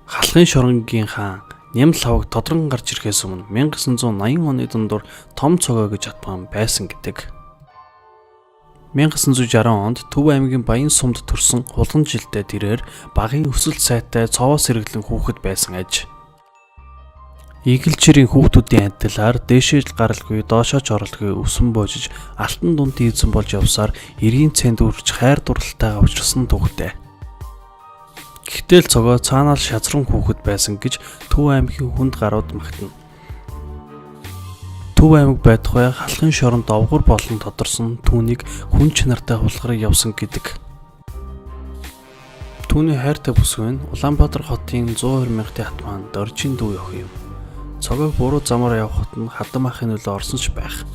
Халахын шоронгийн хаан Нямлхаваг тодрон гарч ирэхээс өмнө 1980 оны дундуур Том цогоо гэж атман байсан гэдэг. 1960 онд Төв аймгийн Баян сумд төрсэн хулган жилдээ тэрээр багын өсөлт сайтай цовоос сэргэлэн хүүхэд байсан аж. Игэлжирийн хүүхдүүдийн адилаар дээшээж гаралгүй доошооч оролгүй өсөн боожиж алтан дунд ийдсэн болж явсаар эргийн цэнд үрж хайр дурлалтайгаа уулзсан түүхтэй. Гэтэл цогоо цаанаал шазран хүүхэд байсан гэж Төв аймгийн хүнд гарууд магтана. Төв аймаг байтугай халахын шоронд овгор болон тодорсон түүнийг хүн чанартай хулгарыг явсан гэдэг. Түүний хайртай бүсгүй нь Улаанбаатар хотын 120 мянгатын атман Доржийн дүү охин юм. Цогог буруу замаар явхад нь хадам ахын нөлөө орсон ч байх.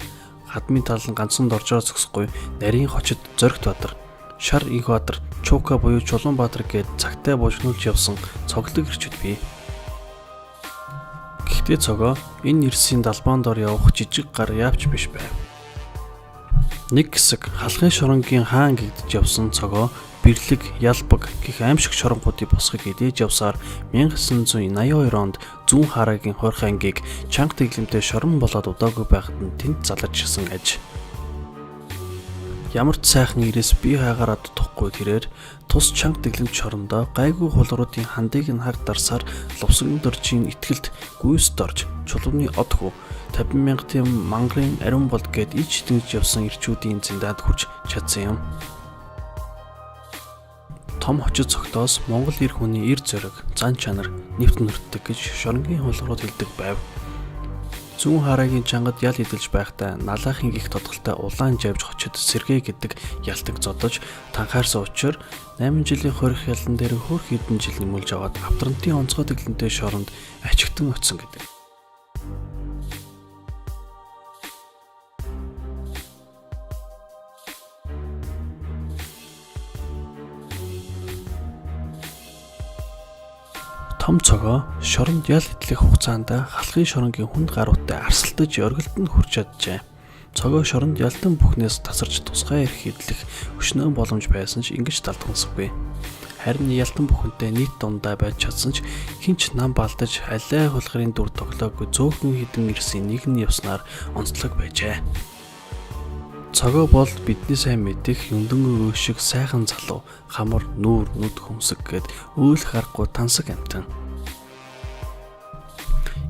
Хадмын талан ганцхан доржоо зогсохгүй нарийн хочид Зоригт Баатар, Шар Их Баатар, Чуука буюу Чулуунбаатар гээд цагтай бужигнуулж явсан цоглог ирчүүд бий. Гэхдээ цогоо энэ нэрсийн далбаан дор явах жижиг гар яавч биш байв. Нэг хэсэг халахын шоронгийн хаан гэгдэж явсан цогоо Бирлэг, Ялбаг гэх аимшиг шоронгуудыг босхыг эдээж явсаар 1982 онд Зүүн Харагийн Хорх ангийг чанга дэглэмтэй шорон болоод удаагүй байхад нь тэнд заларчсан аж. Ямар ч сайхан ирээс бие хаагараад тухгүй тэрээр тус чанга дэглэмт шорондоо гайгүй хулгуудын хандыг нь хаг дарсаар Лувсгэн доржийн итгэлд гүйс дорж чулууны одхүү 50 мянгатын мангарын ариун бол гээд ич дэж явсан ирчүүдийн зиндаанд хүрч чадсан юм. Том хочид цогтоос Монгол эр хүний эр зориг, зан чанар, нэвт нүртдэг гэж шоронгийн хулгууд хэлдэг байв. Зүүн Харагийн чангад ял идэлж байхдаа налаахын их тодголтой улаан жавж хочид сэргээ гэдэг ялтаг зодож танхаарсан учраас 8 жилийн хорих ялан дээр хөөх хэдэн жил нэмүүлж аваад автрантын онцгой дэглэнтэй шоронд ачигтан очсон гэдэг. Том цогоо шоронд ял идэх хугацаанд халахын шоронгийн хүнд гаруудтай арсалтаж оргилдод хүрч чаджээ. Цогоо шоронд ялтан бүхнээс тасарч тусгай эрх идэх өшнөө боломж байсан ч ингэж далдгансаггүй. Харин ялтан бүхэнтэй нийт дундаа байж чадсан ч хинч нам балдаж алей хулгарын дүр тоглоогүй зөөхөн хідэн ирсэн нэг нь явснаар онцлог байжээ. Цогоо бол бидний сайн мэдих юндэн өө шиг сайхан залуу, хамар, нүүр, нүд хөмсг гээд өөлөх аргагүй тансаг амтан.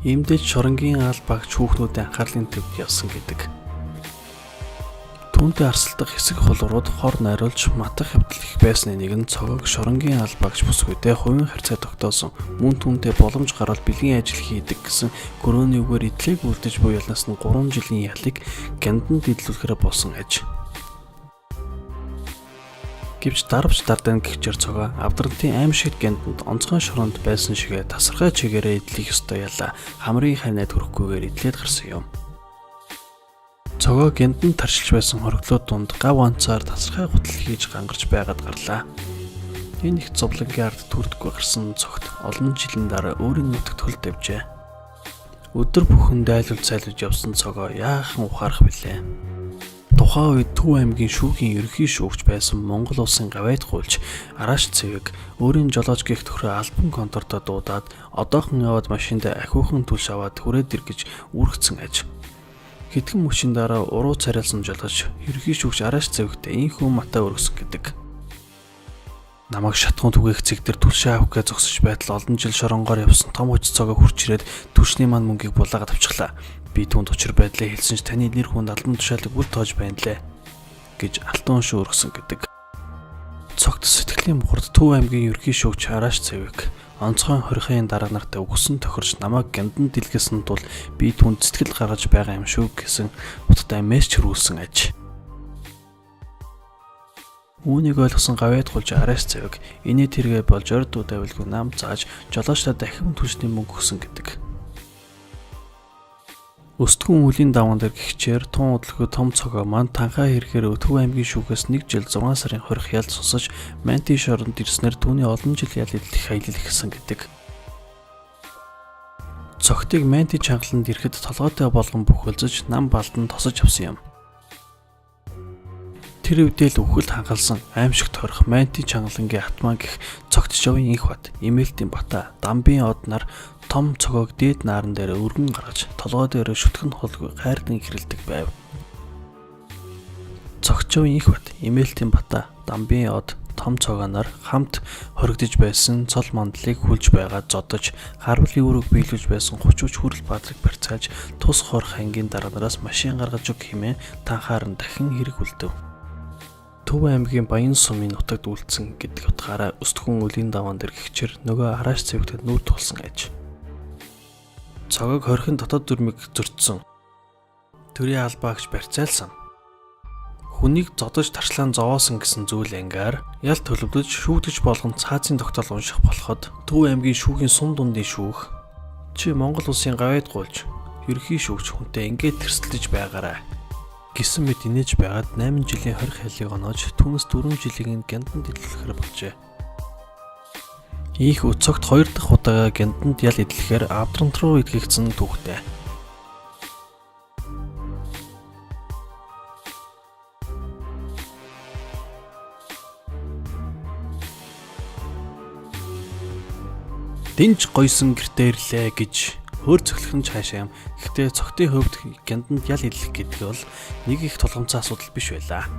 Иймдээ шоронгийн аал багч хүүхнүүдийн анхаарлын төвд явсан гэдэг. Түүнтэй арсалдах хэсэг хулгууд хор найруулж матах хөвдөл их байсны нэг нь цогоог шоронгийн аал багч бүсгүйтэй хувийн харьцаа тогтоосон мөн түүнтэй боломж гарвал бэлгийн ажил хийдэг гэсэн гөрөөний үгээр идлэг үлдэж буй ялнаас нь 3 жилийн ялыг гянданд идэлүүлэхээр болсон аж. Гэвч дарвч дардаа гихчээр цогоо авдрантын аимшигт гянданд онцгой шоронд байсан шигээ тасархай чигээрээ идлэх ёстой ялаа хамрын хайнаад хөрөхгүйгээр идлээд гарсан юм. Цогоо гянданд таршилж байсан хоригдлууд дунд гав онцоор тасархай гутал хийж гангарч байгаад гарлаа. Энэ их зовлонгийн ард төрдөггүй гарсан цогт олон жилийн дараа өөрийн нутагт хөл тавьжээ. Өдөр бүхэн дайлуулж сайлуулж явсан цогоо яахан ухаарах билээ. Тухайн үед Төв аймгийн шүүхийн ерөнхий шүүгч байсан Монгол улсын гавайд гуйлж Арааш цэвэг өөрийн жолооч гих төхрөө албан контортой дуудаад одоохон яваад машинд ахиухан түлш аваад хүрээд ир гэж үүргэсэн аж. Хэдхэн мөчийн дараа уруу царайлсан жолооч ерөнхий шүүгч Арааш цэвэгтэй инхүү матаа өргөсөн гэдэг. Намайг шатхуун түгээх цэгдэр түлшээ авах гэж зогсож байтал олон жил шоронгоор явсан том хүч цогоо хурч ирээд түлшний маань мөнгийг булаагаад авчихлаа. Би түүнд учир байдлаа хэлсэн ч таны нэр хүнд албан тушаалыг үл тоож байна лээ гэж алтан уншаа өргөсөн гэдэг. Цогт сэтгэлийн мухард Төв аймгийн ерөнхий шүүгч Арааш цэвэг онцгой хорихын дарга нартай үгсэн тохирч намайг гянданд дэлгэсэн тул би түүнд сэтгэл гаргаж байгаа юм шүү гэсэн утгатай мессеж хөрвүүлсэн аж. Үүнийг ойлгосон гавайд гулж Арааш цэвэг инээ тэргээ болж орд дуу давилгүй нам зааж жолоочтой дахин түлшний мөнгө өгсөн гэдэг. Өстгөн үлийн даван дээр гихчээр тун удлгүй том цогоо маань танхаа хэрэгээр Төв аймгийн шүүхээс 1 жил 6 сарын хорих ял сонсож Манти шоронд ирснээр түүний олон жил ял идэх аялал ихсэн гэдэг. Цогтыг Манти чангаланд ирэхэд толгойтой болгон бүхэлзэж нам балдан тосож авсан юм. Тэр үедээ л үхэл хангалсан аимшигт хорих Мантийн чангалангийн Атман гэх цогтчовын инх бат, Эмээлтийн бата, Дамбын од нар том цогоог дээд нааран дээр өргөн гаргаж толгой дээр шүтгэн хулгүй гайрдан хэрэлдэг байв. Цогтчовын инх бат, Эмээлтийн бата, Дамбын од, том цогооноор хамт хоригдож байсан цол мандлыг хүлж байгаад зодож, харвлын үүрэг биелүүлж байсан 30 хүрэл баатрыг барьцааж, тус хорих ангийн дараанараас машин гаргаж өг хэмээн танхаар нь дахин хэрэг үлдэв. Төв аймгийн Баян сумын нутагт үлдсэн гэдэг утгаараа өстгөн үлийн даваан дээр гихчээр нөгөө арааш цэвэгтэд нүүр тулсан аж. Цогоог хорихын дотоод дүрмийг зөрчсөн. Төрийн албаагч барьцаалсан. Хүнийг зодож тарчлаан зовоосон гэсэн зүйл ангаар ялт төлөвлөж шүүгдэж болгон цаазын тогтоол унших болоход Төв аймгийн шүүхийн сум дундын шүүх чи Монгол улсын гавьяд гуйлж ерхий шүүгч хүнтэй ингээд тэрсэлдэж байгаарай гэсэн мэт инээж байгаад 8 жилийн хорих хялыг оноож түүнээс 4 жилийн гянданд идэлхэхээр болжээ. Ийх өцөгт 2 дахь удаа гянданд ял идэлхэхээр авдрант руу идэгцэн түүхтэй. Динж гойсон гэртээ ирлээ гэж хөр цохлох нь цаашаа юм. Гэхдээ цогтын хөвд гянданд ял идэх гэдэг бол нэг их тулгамцсан асуудал биш байлаа.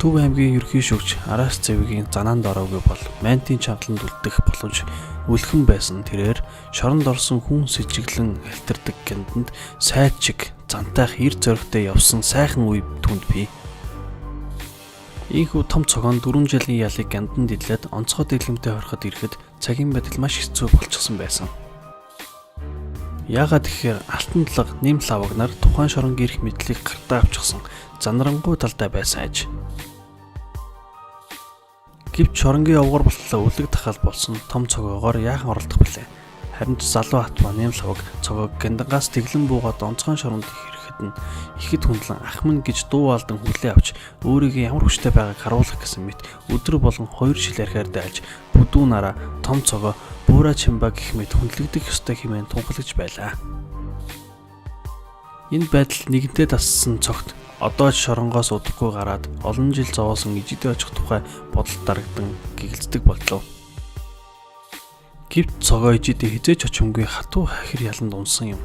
Төв аймгийн ерхий шүүгч Араас цэвгийн занаанд ороогүй бол Мантийн чангаланд үлдэх боломж үлхэн байсан тэрээр шоронд орсон хүн сэжиглэн альтердаг гянданд сайд чиг зантайх эр зөрөгтэй явсан сайхан үе түнд бий. Ийхүү том цогоон 4 жилийн ялыг гянданд идлээд онцгой дэглэмтэй хориход ирэхэд цагийн байдал маш хэцүү болчихсон байсан. Яагаад гэхээр алтан талга нэм лаваг нар тухайн шоронгийн эрх мэдлийг гартаа авчихсан занарангуй талтай байсан аж. Гэвч шоронгийн овгор болтлоо үлэг тахал болсон том цогоогоор яахан оролдох билээ. Харин ч залуу Атман нэм лаваг цогоог гяндангаас тэглэн буугаад онцгой шоронд ирэхэд нь ихэд хүндлэн ахман гэж дуу алдан хүлээ авч өөрийгөө ямар хүчтэй байгааг харуулах гэсэн мэт өдөр болгон 2 шил архиар дайлж бүдүүн нараа том цогоо Буура чимба гэх мэт хүндлэгдэх ёстой хэмээн тунхлагч байлаа. Энэ байдал нэгэнтээ тассан цогт одоо ч шоронгоос удахгүй гараад олон жил зовоосон ижидээ очих тухай бодолд дарагдан гэгэлцдэг боллоо. Гэвч цогоо ижидээ хизээч очимгүй хатуу хахир яланд унсан юм.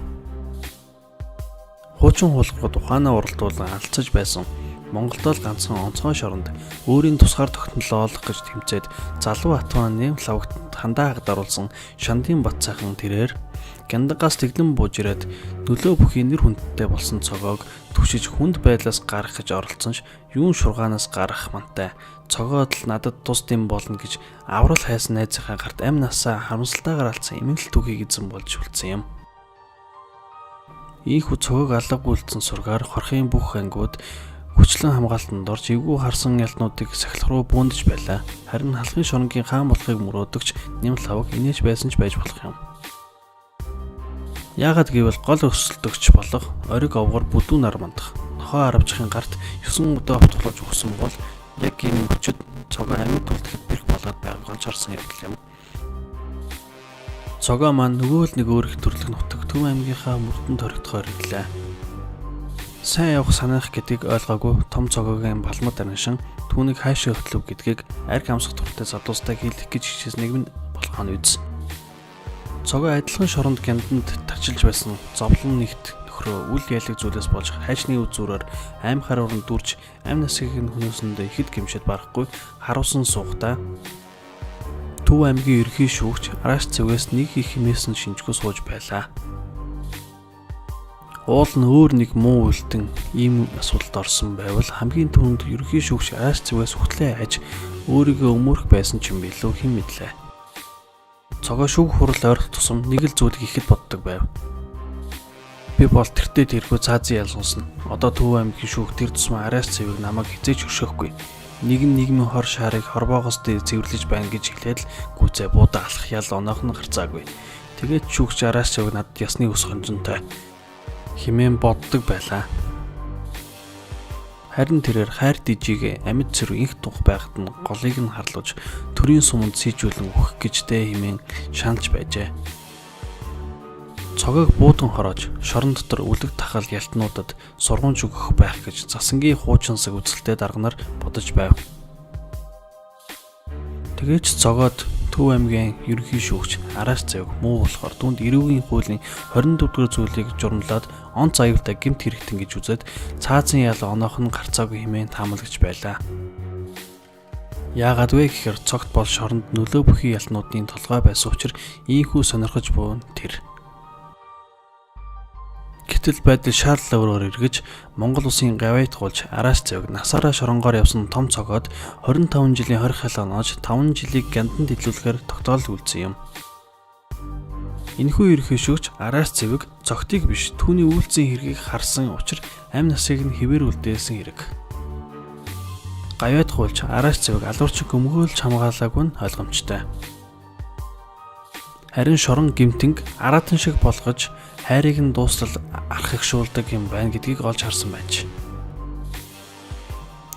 Хуучин хулгууд ухаанаа уралдуулан алдсаж байсан Монголд л ганцхан онцгой шоронд өөрийн тусгаар тогтнолоо олох гэж тэмцээд залуу Атман нэм лавагт хандаа хагдаруулсан Шандын бат цаахан тэрээр гяндангаас тэглэн бууж ирээд нөлөө бүхий нэр хүндтэй болсон цогоог түшиж хүнд байдлаас гарах гэж оролцсон ш юун шургаанаас гарах мантай цогоод л надад тус дэм болно гэж аврал хайсан найзынхаа гарт амь насаа харамсалтайгаар алдсан эмгэл түүхийг эзэн болж үлдсэн юм. Ийхүү цогоог алгагүй үлдсэн сургаар хорхийн бүх ангиуд хүчлэн хамгаалтанд орж эвгүй харсан ялтнуудыг сахилах руу бүүндэж байлаа. Харин халахын шоронгийн хаан болохыг мөрөөдөгч нэм лаваг инээж байсан ч байж болох юм. Яагаад гэвэл гол өсөлтөгч болох ориг овгор бүдүүн нар мандах нохоо аравчхын гарт 9 удаа автуулж өгсөн бол яг энэ өчөд цогоо амьд үлдэхэд бэрх болоод байгааг олж харсан явдал юм. Цогоо маань нөгөө л нэг өөр их төрлөх нутаг Төв аймгийнхаа мөрдөнд хоригдохоор ирлээ. Сайн явах санаах гэдгийг ойлгоогүй том цогоогийн балмад ариншин түүнийг хаашаа хөтлөв гэдгийг арх амсах туртай залуустай хэлэх гэж хичээс нэгэн болгоо нь үз. Цогоо адилхан шоронд гянданд тарчилж байсан зовлон нэгт нөхрөө үл ялэг зүйлээс болж хайчны үзүүрээр аим харууранд дүрж амь насгийн хүмүүсэнд ихэд гимшэд барахгүй харуулсан суухдаа Төв аймгийн ерхий шүүгч Араас цэвгээс нэг их хэмээсэн шинжгүй сууж байлаа. Уул нь өөр нэг муу үлдэн ийм асуудалд орсон байвал хамгийн түрүүнд ерхий шүүгч Араас цэвгээс хөтлөө хайж өөрийгөө өмөрөх байсан ч юм билүү хэн мэдлээ. Цогоо шүүх хурал ойрох тусам нэг л зүйлийг ихэд боддог байв. Би бол тэртээ тэрхүү цаазын ялгуулсан. Одоо Төв аймгийн шүүх тэр тусмаа Араас цэвэг намайг хизээч өршөөхгүй. Нэг нь нийгмийн хор шаарыг хорвоогоос дээр цэвэрлэж байна гэж хэлээд л гүцээ буудаа алах ял оноох нь гарцаагүй. Тэгээд шүүгч Араас цэвэг надад ясны ус хонжонтой химэн боддог байлаа. Харин тэрээр хайр дижиг амьд цэрв инх тух байхад нь голыг нь харлуулж төрийн суманд сийжүүлэн өгөх гэжтэй химэн шаналж байжээ. Цогоог буудан хороож, шорон дотор үлэг тахал ялтнуудад сургамж өгөх байх гэж засангийн хуучинсаг үзэлтэй дарганаар бодож байв. Тэгээж цогоод Төв аймгийн ерөнхий шүүгч Араас Завиг муу болохоор түүнд эрүүгийн хуулийн 24 дугаар зүйлийг журмлаад онц аюултай гэмт хэрэгтэн гэж үзээд цаазын ял оноох нь гарцаагүй хэмээн таамаглагч байлаа. Яагаад вэ гэхээр цогт бол шоронд нөлөө бүхий ялтнуудын толгой байсан учраас ийхүү сонирхож буун тэр. Гэтэл байдал шаардлага өөрөөр эргэж Монгол улсын гавьяа туулж Араас Завиг насаараа шоронгоор явсан том цогоод 25 жилийн хорих хал оноож 5 жилийг гянданд илүүлэхээр тогтоол үлдсэн юм. Энэхүү ерөнхий шүүгч Араас Завиг цогтыг биш түүний үйлцэн хэргийг харсан учраас амь насыг нь хэвээр үлдээсэн хэрэг. Гавьяа туулж Араас Завиг алуурчин өмгөөлж хамгаалаагүй нь ойлгомжтой. Харин шорон гэмтэнг араатан шиг болгож хайрыг нь дуустал архигшуулдаг юм байна гэдгийг олж харсан байж.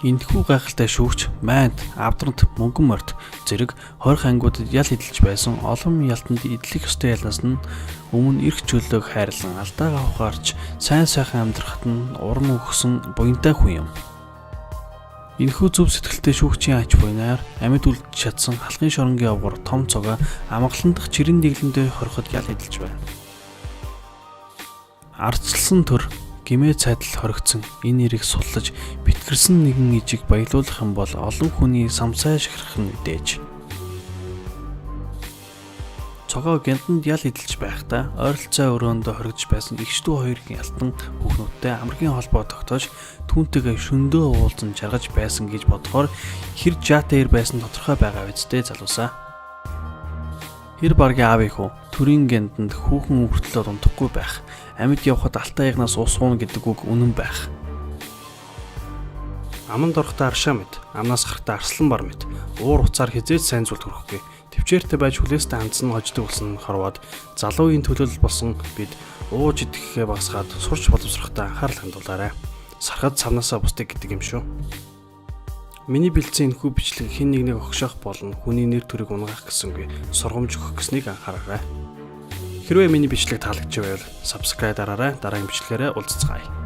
Энэхүү гайхалтай шүүгч Майнд, Авдрант, Мөнгөн морд зэрэг хорих ангиудад ял эдэлж байсан олон ялтанд эдлэх ёстой ялнаас нь өмнө эрх чөлөөг хайрлан алдаагаа ухаарч сайн сайхан амьдрахад нь урам өгсөн буянтай хүн юм. Энэхүү зөв сэтгэлтэй шүүгчийн ач буйнаар амьд үлдэж чадсан халахын шоронгийн овгор том цогоо амгалан дахь чирэн дэглэндээ хориход ял эдэлж байна. Ардчилсан төр гимээ цайдал хоригдсон энэ нэрийг суллаж битгэрсэн нэгэн ижиг баялуулах юм бол олон хүний самсай шахрах нь мэдээж. Цогоо гянданд ял эдэлж байхдаа ойролцоо өрөөндөө хоригдж байсан эгчдүү хоёрын алтан хүүхнүүдтэй амргийн холбоо тогтоож түүнтэйгээ шөндөө уулзан жаргаж байсан гэж бодохоор хэр жаатаар байсан тодорхой байгаа үсттэй залуусаа. Хэр баргийн аав их үү? Төрийн гянданд хүүхэн үргэлжлээд унтахгүй байх. Амьд явхад алтан ягнаас ус ууна гэдэг үг үнэн байх. Аманд орохдоо аршаа мэд, амнаас гарахдаа арслан бар мэд. Уур уцаар хизээж сайн зүйл төрөхгүй. Төвчээртэй байж хүлээстэй хандсан хождог болсон хорвоод залуу үеийн төлөөлөл болсон бид ууж идэхээ багасгаад сурч боловсрохтой анхаарал хандуулаарай. Сархад савнасаа бусдаг гэдэг юм шүү. Миний бэлдсэн энэхүү бичлэг хэн нэгнийг огшоох болон хүний нэр төрийг унгаах гэсэнгүй сургамж өгөх гэснийг анхаараарай. Хэрвээ миний бичлэг таалагдж байвал subscribe дараарай, дараагийн бичлэгээрээ уулзцгаая.